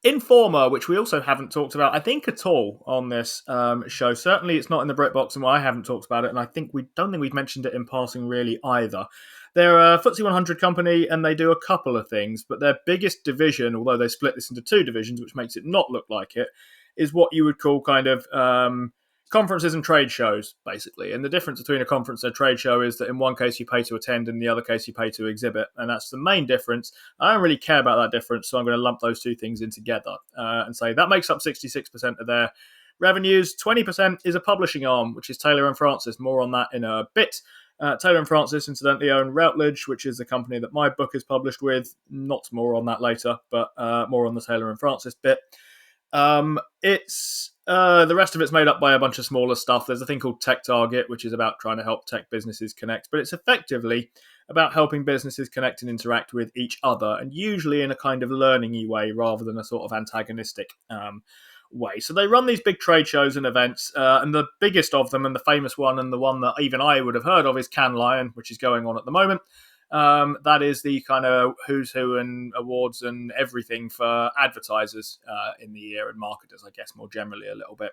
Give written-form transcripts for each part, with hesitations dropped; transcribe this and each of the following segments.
Informa, which we also haven't talked about, I think, at all on this show. Certainly, it's not in the BritBox, and I haven't talked about it. And I think we don't think we've mentioned it in passing really either. They're a FTSE 100 company, and they do a couple of things. But their biggest division, although they split this into two divisions, which makes it not look like it, is what you would call kind of conferences and trade shows, basically. And the difference between a conference and a trade show is that in one case you pay to attend, in the other case you pay to exhibit, and that's the main difference. I don't really care about that difference, so I'm going to lump those two things in together and say that makes up 66% of their revenues. 20% is a publishing arm, which is Taylor and Francis. More on that in a bit. Taylor and Francis incidentally own Routledge, which is the company that my book is published with. Not more on that later, but more on the Taylor and Francis bit. It's the rest of it's made up by a bunch of smaller stuff. There's a thing called Tech Target, which is about trying to help tech businesses connect, but it's effectively about helping businesses connect and interact with each other, and usually in a kind of learning-y way rather than a sort of antagonistic way. So they run these big trade shows and events, and the biggest of them and the famous one and the one that even I would have heard of is Cannes Lion, which is going on at the moment. That is the kind of who's who and awards and everything for advertisers in the year, and marketers, I guess, more generally a little bit.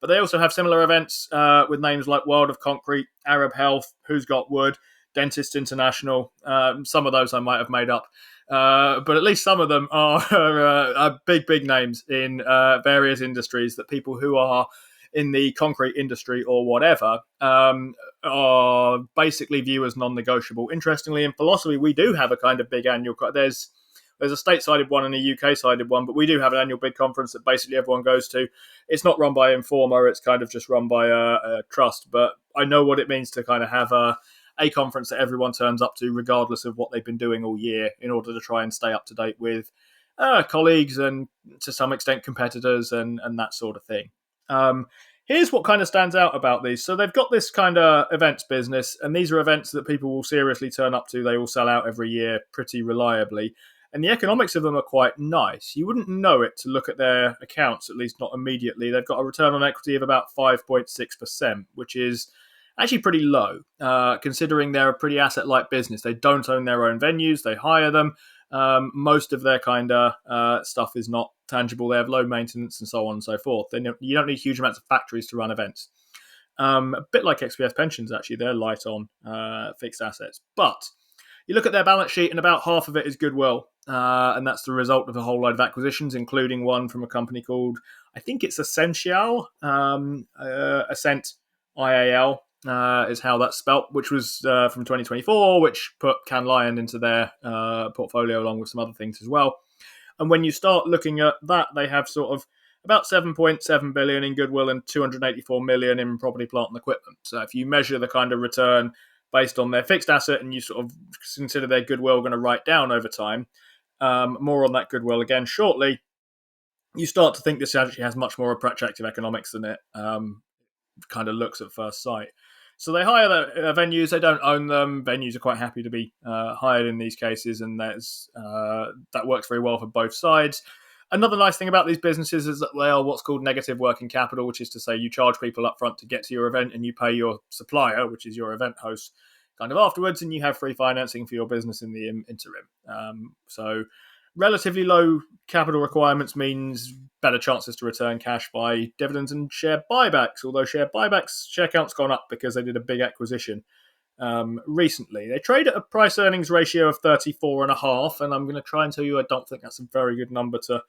But they also have similar events with names like World of Concrete, Arab Health, Who's Got Wood, Dentist International. Some of those I might have made up. But at least some of them are big names in various industries that people who are in the concrete industry or whatever are basically view as non-negotiable. Interestingly, in philosophy, we do have a kind of big annual. There's a state-sided one and a UK-sided one, but we do have an annual big conference that basically everyone goes to. It's not run by Informa; it's kind of just run by a trust. But I know what it means to kind of have a conference that everyone turns up to, regardless of what they've been doing all year, in order to try and stay up to date with colleagues and to some extent competitors and that sort of thing. Here's what kind of stands out about these. So they've got this kind of events business, and these are events that people will seriously turn up to. They will sell out every year pretty reliably. And the economics of them are quite nice. You wouldn't know it to look at their accounts, at least not immediately. They've got a return on equity of about 5.6%, which is actually pretty low, considering they're a pretty asset-light business. They don't own their own venues. They hire them. Most of their kind of stuff is not tangible. They have low maintenance and so on and so forth. You don't need huge amounts of factories to run events. A bit like XPS Pensions, actually. They're light on fixed assets. But you look at their balance sheet, and about half of it is goodwill. And that's the result of a whole load of acquisitions, including one from a company called, I think it's Essential, Ascent IAL. Is how that's spelt, which was from 2024, which put Cannes Lion into their portfolio along with some other things as well. And when you start looking at that, they have sort of about 7.7 billion in goodwill and 284 million in property, plant and equipment. So if you measure the kind of return based on their fixed asset and you sort of consider their goodwill going to write down over time, more on that goodwill again shortly, you start to think this actually has much more attractive economics than it kind of looks at first sight. So they hire the venues. They don't own them. Venues are quite happy to be hired in these cases, and that works very well for both sides. Another nice thing about these businesses is that they are what's called negative working capital, which is to say you charge people up front to get to your event and you pay your supplier, which is your event host, kind of afterwards, and you have free financing for your business in the interim. So relatively low capital requirements means better chances to return cash by dividends and share buybacks, although share count's gone up because they did a big acquisition recently. They trade at a price earnings ratio of 34.5, and I'm going to try and tell you I don't think that's a very good number to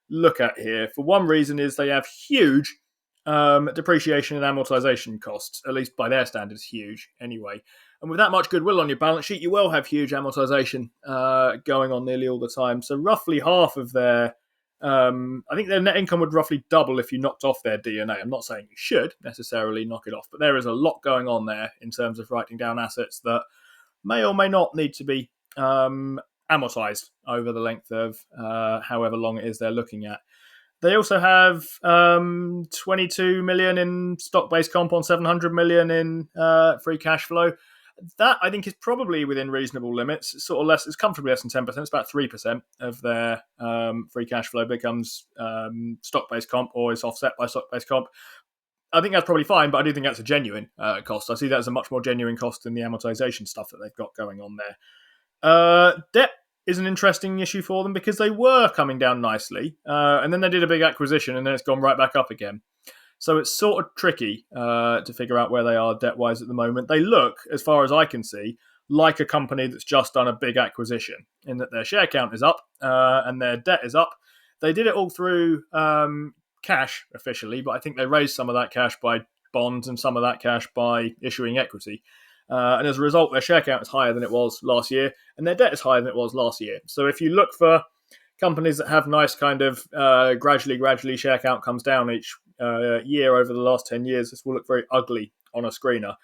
look at here. For one reason is they have huge depreciation and amortization costs, at least by their standards, huge anyway. And with that much goodwill on your balance sheet, you will have huge amortization going on nearly all the time. So roughly half of their, I think their net income would roughly double if you knocked off their D&A. I'm not saying you should necessarily knock it off, but there is a lot going on there in terms of writing down assets that may or may not need to be amortized over the length of however long it is they're looking at. They also have 22 million in stock-based comp on 700 million in free cash flow. That, I think, is probably within reasonable limits. It's sort of less. It's comfortably less than 10%. It's about 3% of their free cash flow becomes stock-based comp or is offset by stock-based comp. I think that's probably fine, but I do think that's a genuine cost. I see that as a much more genuine cost than the amortization stuff that they've got going on there. Debt is an interesting issue for them because they were coming down nicely, and then they did a big acquisition, and then it's gone right back up again. So it's sort of tricky to figure out where they are debt-wise at the moment. They look, as far as I can see, like a company that's just done a big acquisition in that their share count is up and their debt is up. They did it all through cash officially, but I think they raised some of that cash by bonds and some of that cash by issuing equity. And as a result, their share count is higher than it was last year, and their debt is higher than it was last year. So if you look for companies that have nice kind of gradually share count comes down each year over the last 10 years, this will look very ugly on a screener.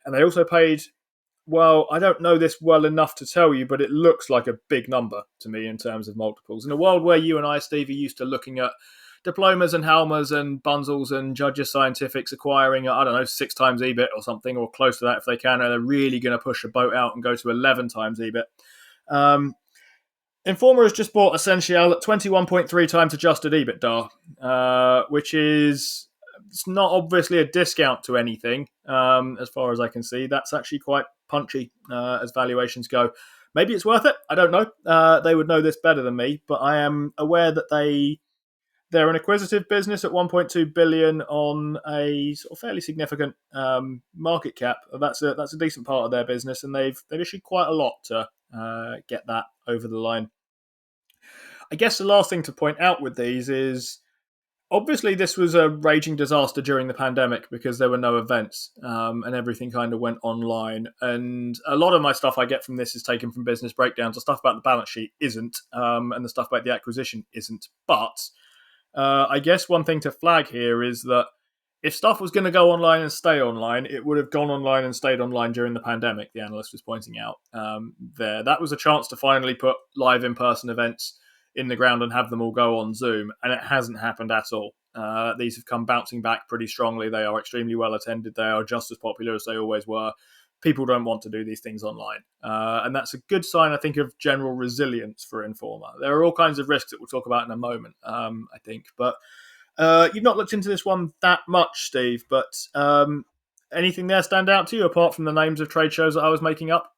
And they also paid, well, I don't know this well enough to tell you, but it looks like a big number to me in terms of multiples. In a world where you and I, Steve, are used to looking at diplomas and Halmas and Bunzells and Judges Scientifics acquiring, I don't know, 6 times EBIT or something, or close to that if they can, and they're really going to push a boat out and go to 11 times EBIT. Informa has just bought Essential at 21.3 times adjusted EBITDA, which is, it's not obviously a discount to anything, as far as I can see. That's actually quite punchy as valuations go. Maybe it's worth it. I don't know. They would know this better than me, but I am aware that they're an acquisitive business at 1.2 billion on a sort of fairly significant market cap. That's a decent part of their business, and they've issued quite a lot to get that over the line. I guess the last thing to point out with these is obviously this was a raging disaster during the pandemic because there were no events and everything kind of went online. And a lot of my stuff I get from this is taken from business breakdowns. The stuff about the balance sheet isn't, and the stuff about the acquisition isn't. But I guess one thing to flag here is that if stuff was going to go online and stay online, it would have gone online and stayed online during the pandemic, the analyst was pointing out there. That was a chance to finally put live in-person events in the ground and have them all go on Zoom, and it hasn't happened at all. These have come bouncing back pretty strongly. They are extremely well attended. They are just as popular as they always were. People don't want to do these things online. And that's a good sign, I think, of general resilience for Informa. There are all kinds of risks that we'll talk about in a moment, I think. But you've not looked into this one that much, Steve, but anything there stand out to you apart from the names of trade shows that I was making up?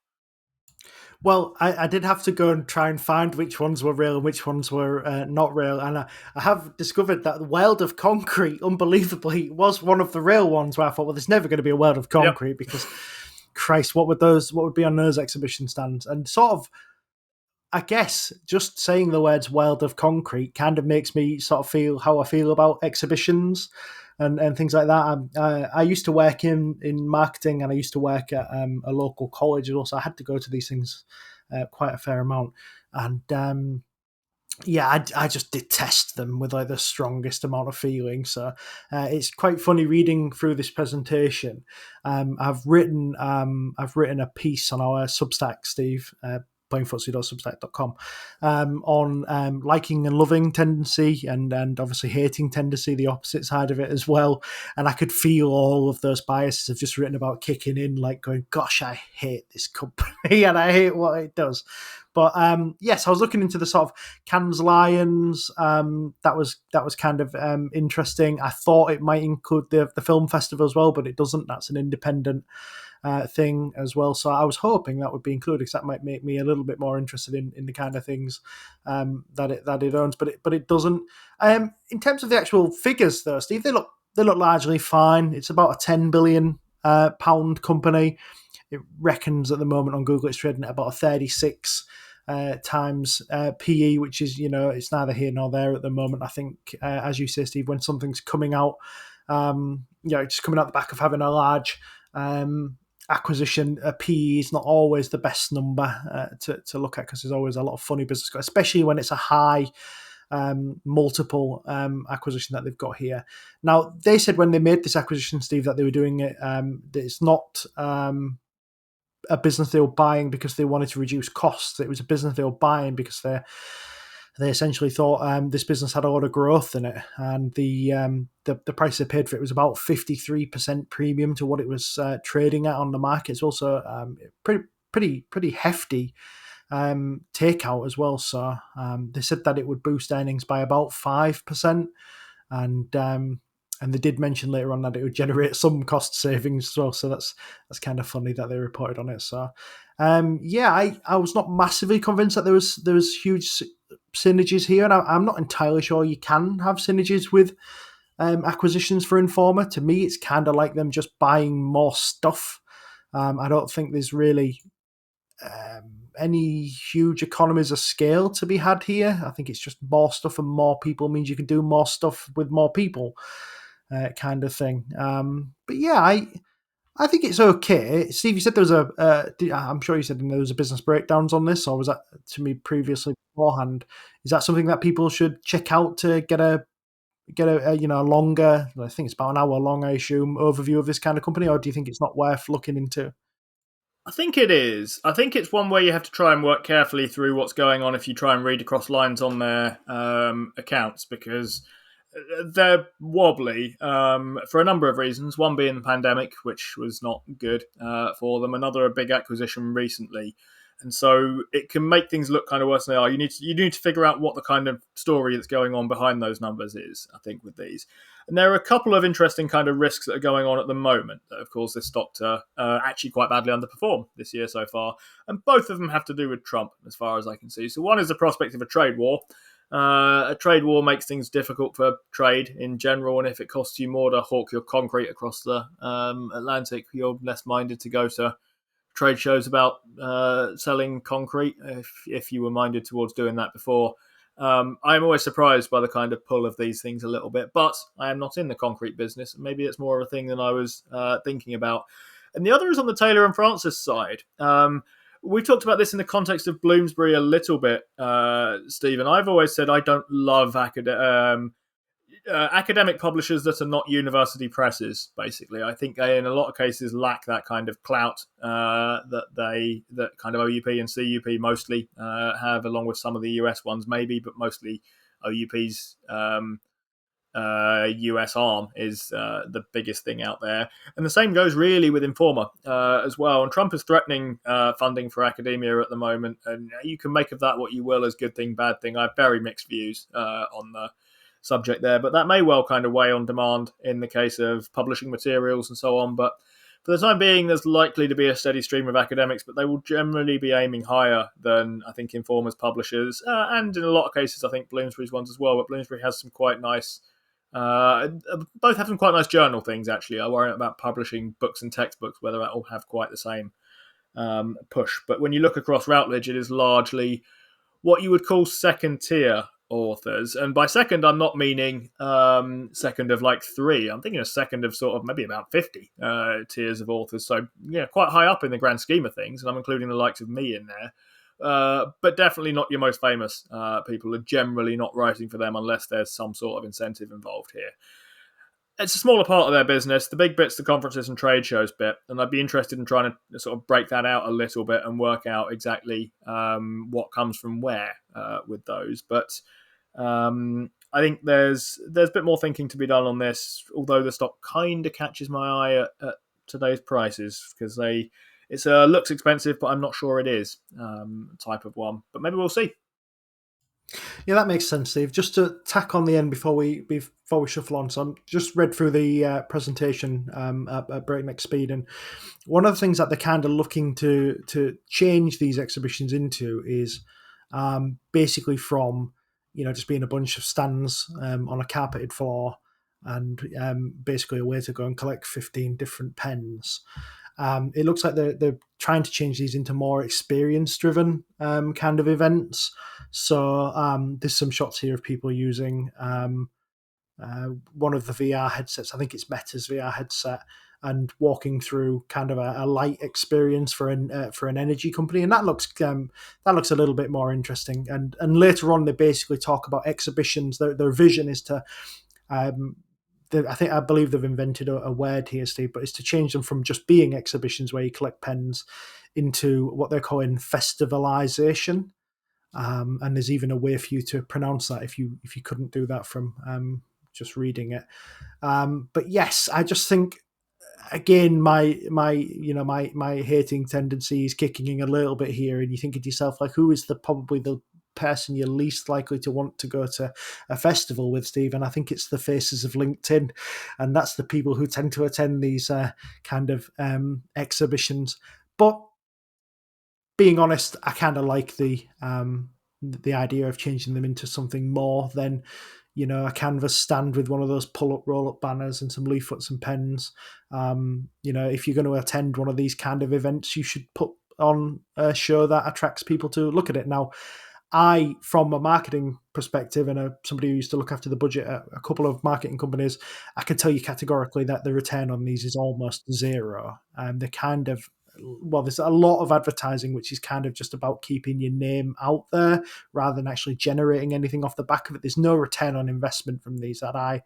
Well, I did have to go and try and find which ones were real and which ones were not real. And I have discovered that the World of Concrete, unbelievably, was one of the real ones where I thought, well, there's never going to be a World of Concrete because, Christ, what would be on those exhibition stands? And sort of, I guess, just saying the words World of Concrete kind of makes me sort of feel how I feel about exhibitions and things like that. I used to work in marketing, and I used to work at a local college as well, so I had to go to these things quite a fair amount. And I just detest them with like the strongest amount of feeling. So it's quite funny reading through this presentation. I've written a piece on our Substack, Steve. PlayingFootsie.substack.com on liking and loving tendency and obviously hating tendency, the opposite side of it as well. And I could feel all of those biases I've just written about kicking in, like going, gosh, I hate this company and I hate what it does. But yes, I was looking into the sort of Cannes Lions. That was kind of interesting. I thought it might include the film festival as well, but it doesn't. That's an independent thing as well. So I was hoping that would be included because that might make me a little bit more interested in the kind of things that it owns, but it doesn't. In terms of the actual figures, though, Steve, they look largely fine. It's about a £10 billion pound company. It reckons at the moment on Google it's trading at about a 36 times PE, which is, it's neither here nor there at the moment. I think, as you say, Steve, when something's coming out, just coming out the back of having a large acquisition, PE is not always the best number to look at because there's always a lot of funny business, especially when it's a high multiple acquisition that they've got here. Now, they said when they made this acquisition, Steve, that they were doing it, that it's not a business they were buying because they wanted to reduce costs. It was a business they were buying because they essentially thought this business had a lot of growth in it, and the price they paid for it was about 53% premium to what it was trading at on the market. It's also pretty hefty takeout as well. So they said that it would boost earnings by about 5%, and And they did mention later on that it would generate some cost savings as well. So that's kind of funny that they reported on it. So yeah, I was not massively convinced that there was huge synergies here, and I'm not entirely sure you can have synergies with acquisitions for Informa. To me, it's kind of like them just buying more stuff. I don't think there's really any huge economies of scale to be had here. I think it's just more stuff and more people means you can do more stuff with more people, kind of thing. But yeah, I think it's okay. Steve, you said there was I'm sure you said there was a business breakdowns on this, or was that to me previously beforehand? Is that something that people should check out to get a longer, I think it's about an hour long, I assume, overview of this kind of company, or do you think it's not worth looking into? I think it is. I think it's one where you have to try and work carefully through what's going on if you try and read across lines on their accounts, because they're wobbly for a number of reasons. One being the pandemic, which was not good for them. Another, a big acquisition recently, and so it can make things look kind of worse than they are. You need to figure out what the kind of story that's going on behind those numbers is. I think with these, and there are a couple of interesting kind of risks that are going on at the moment that have caused this stock to actually quite badly underperform this year so far, and both of them have to do with Trump, as far as I can see. So one is the prospect of a trade war. A trade war makes things difficult for trade in general, and if it costs you more to hawk your concrete across the Atlantic, you're less minded to go to trade shows about selling concrete if you were minded towards doing that before. I'm always surprised by the kind of pull of these things a little bit, but I am not in the concrete business. Maybe it's more of a thing than I was thinking about. And the other is on the Taylor and Francis side. We talked about this in the context of Bloomsbury a little bit, Stephen. I've always said I don't love academic publishers that are not university presses. Basically, I think they, in a lot of cases, lack that kind of clout that kind of OUP and CUP mostly have, along with some of the US ones, maybe, but mostly OUP's US arm is the biggest thing out there. And the same goes really with Informa as well. And Trump is threatening funding for academia at the moment. And you can make of that what you will, as good thing, bad thing. I have very mixed views on the subject there, but that may well kind of weigh on demand in the case of publishing materials and so on. But for the time being, there's likely to be a steady stream of academics, but they will generally be aiming higher than, I think, Informa's publishers, and in a lot of cases, I think Bloomsbury's ones as well. But Bloomsbury has some quite nice both have some quite nice journal things, actually. I worry about publishing books and textbooks, whether that will have quite the same push. But when you look across Routledge, it is largely what you would call second tier authors. And by second, I'm not meaning second of like three. I'm thinking a second of sort of maybe about 50 tiers of authors. So, yeah, quite high up in the grand scheme of things. And I'm including the likes of me in there. But definitely not your most famous people are generally not writing for them unless there's some sort of incentive involved here. It's a smaller part of their business. The big bit's the conferences and trade shows bit, and I'd be interested in trying to sort of break that out a little bit and work out exactly what comes from where with those. But I think there's a bit more thinking to be done on this, although the stock kind of catches my eye at today's prices, because it looks expensive, but I'm not sure it is type of one. But maybe we'll see. Yeah, that makes sense, Steve. Just to tack on the end before we shuffle on, so I'm just read through the presentation at breakneck speed, and one of the things that they're kind of looking to change these exhibitions into is basically from just being a bunch of stands on a carpeted floor and basically a way to go and collect 15 different pens. It looks like they're trying to change these into more experience-driven kind of events. So there's some shots here of people using one of the VR headsets. I think it's Meta's VR headset, and walking through kind of a light experience for an energy company, and that looks a little bit more interesting. And later on, they basically talk about exhibitions. Their vision is to I believe they've invented a word here, Steve, but it's to change them from just being exhibitions where you collect pens into what they're calling festivalization. And there's even a way for you to pronounce that if you couldn't do that from just reading it. But yes, I just think again my hating tendency is kicking in a little bit here, and you think to yourself, like, who is probably the person you're least likely to want to go to a festival with, Steve. And I think it's the faces of LinkedIn, and that's the people who tend to attend these kind of exhibitions. But being honest, I kind of like the idea of changing them into something more than, a canvas stand with one of those pull-up, roll-up banners and some leaflets and pens. If you're going to attend one of these kind of events, you should put on a show that attracts people to look at it. Now, from a marketing perspective and somebody who used to look after the budget at a couple of marketing companies, I can tell you categorically that the return on these is almost zero. And they're kind of, there's a lot of advertising which is kind of just about keeping your name out there rather than actually generating anything off the back of it. There's no return on investment from these that I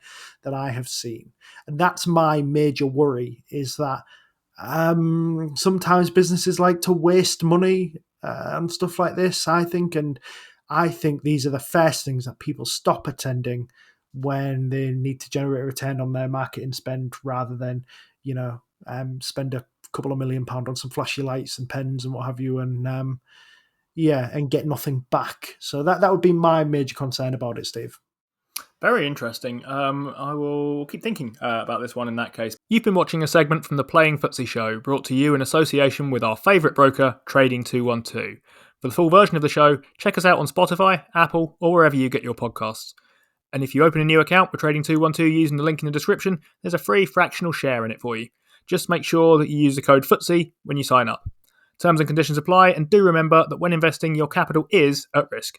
have seen, and that's my major worry. Is that sometimes businesses like to waste money and stuff like this, I think, and I think these are the first things that people stop attending when they need to generate a return on their marketing spend rather than, spend a couple of £1 million on some flashy lights and pens and what have you, and and get nothing back. So that would be my major concern about it, Steve. Very interesting. I will keep thinking about this one in that case. You've been watching a segment from the Playing FTSE show, brought to you in association with our favourite broker, Trading 212. For the full version of the show, check us out on Spotify, Apple, or wherever you get your podcasts. And if you open a new account with Trading 212 using the link in the description, there's a free fractional share in it for you. Just make sure that you use the code FTSE when you sign up. Terms and conditions apply, and do remember that when investing, your capital is at risk.